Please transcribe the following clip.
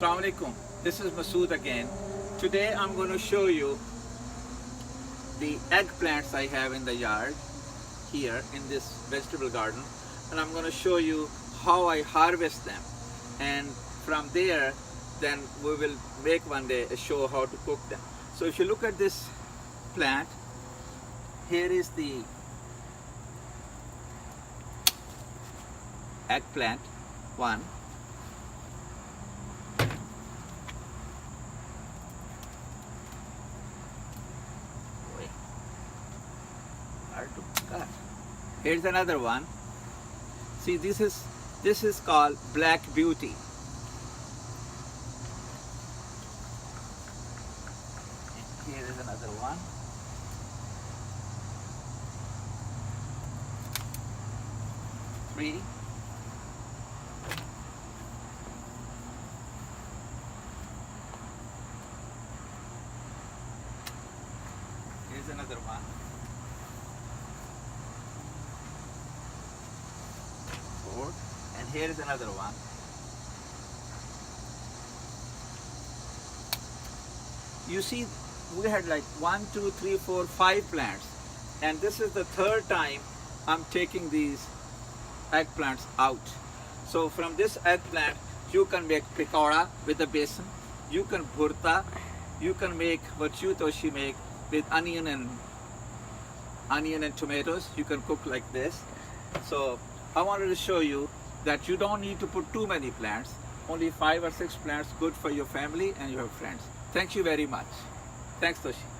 Assalamu alaikum. This is Masood again. Today I'm going to show you the eggplants I have in the yard here in this vegetable garden, and I'm going to show you how I harvest them, and from there then we will make one day a show how to cook them. So if you look at this plant, here is the eggplant one. Here's another one. See, this is called Black Beauty. Here is another one. Three. Here's another one. And here is another one. You see, we had like 1, 2, 3, 4, 5 plants, and this is the third time I'm taking these eggplants out. So from this eggplant you can make pikauda with a besan, you can bhurta, you can make what you toshi make with onion and tomatoes. You can cook like this. So I wanted to show you that you don't need to put too many plants, only 5 or 6 plants, good for your family and your friends. Thank you very much. Thanks, Toshi.